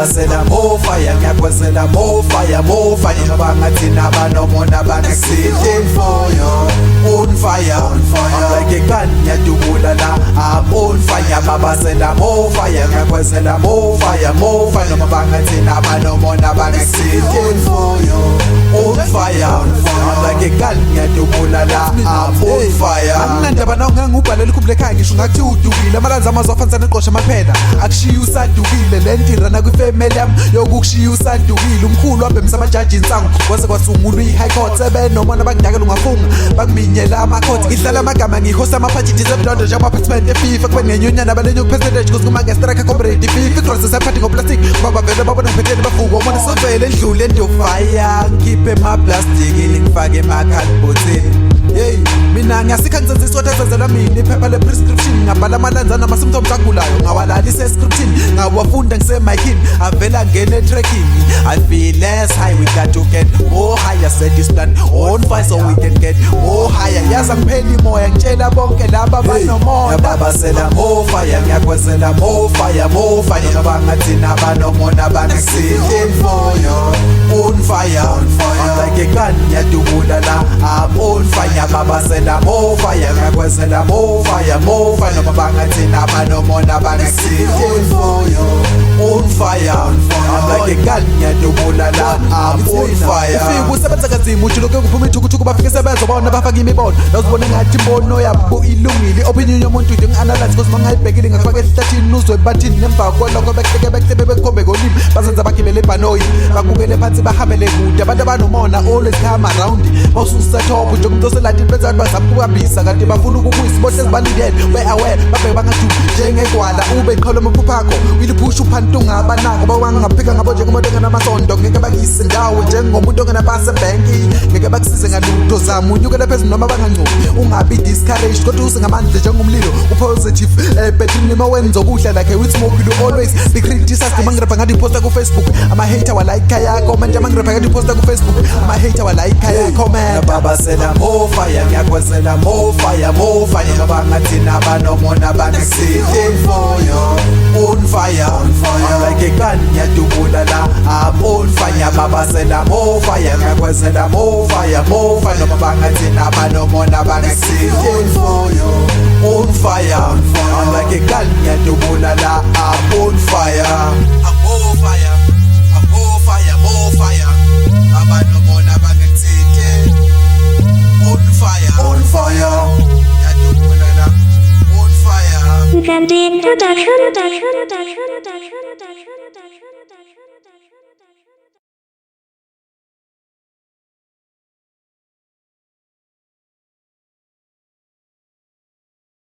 babasela more fire ngiyakwezela more fire noma ngathina abanomona bangakusithi for you on fire like a gun ngiyadubula la I'm on fire babasela more fire ngiyakwezela more fire noma bangathina abanomona bangakusithi for you on fire like a gun ngiyadubula la I'm on fire anginandaba nawo ngangubhalela ikhumbule ekhaya ngisho ngakuthi udukile amalanza amazofanisa neqosha amaphela akushiya usadukile lentirana kwifamily yami yokukushiya usadukile umkhulu wabhemisa amajaji insango kwase kwasungulwa i-high court sebenomona abakudakela ungafunga bakuminyela amakhothi ngihlala amagama ngihosta amaphajithi zebulondo njengamaparticipant efifa kube nenyunyana abalenye ukupercentage kusukumangestraka comrade ififa igrose sephathi ngoplastic ngoba vele babona ngiphethele bafuko umona sovele endlule endofaya ngikhiphe emaplastiki ngifake emakhalibhothini hey mina ngiyasikha ngizenza iswatha esenzelwa mina iphepha le-prescription ngabhala amalanzana ama-symptoms agulayo ngawalalisa escriptini ngawafunda ngisemikini avela ngene etracking I feel less high we got to get more higher set this plan on fire so we can get more higher yaza ngiphela imoya ngitshela bonke laba banomona babasela more fire ngiyakwezela more fire noma ngathina abanomona bangakusithi for you on fire like a gun ngiyadubula la I'm on fire babasela more fire ngiyakwezela more fire noma bangathina abanomona bangakusithi for you on fire like a gun ngiyadubula la I'm on fire ufike usebenza kanzima uthi lokho kuphuma ithukuthuku bafike sebenza bona bafaka imibono lazibona ngathi imbono yabo ilungile opinion yomuntu into ngi-analyze cause mangayibhekile ngakufaka esihlathini uzwe bathini nemva kwalokho behleke bekhombe ngolimi bazenza bagibele ebhanoyi babukele phansi bahambele kude abantu abanomona always come around bawususetop nje umuntu oselatini benza abantu bazama ukubambisa kanti bafuna ukukuyisa bohle ezibalindele we-aware babheke bangajubi njengegwala ube iqholo maphuphakho uyiliphusha uphanti ungabanako bawangaphika ngabo njengomuntu ongenamasondo ngeke bakuyise ndawo njengomuntu ongenapasi ebhenki ngeke bakusize ngalutho zama unyukele phezulu noma bangancubi ungabi discouraged kodwa usengamandla njengomlilo upositive between noma wenza okuhle like with smoke you always be criticized mangirapha ngathi iposta ku-Facebook ama-hater walike yakho manje mangirapha ngathi iposta ku-Facebook ama-hater walike yakho man babasela more fire ngiyakwezela more fire noma ngathina abanomona bangakusithi for you on fire like a gun ngiyadubula la I'm on fire babasela more fire ngiyakwezela more fire noma bangathina abanomona bangakusithi for you on fire like a gun ngiyadubula la I'm on fire I'm on fire more fire abanomona bangakusithi on fire ngiyadubula la on fire Gandhi Production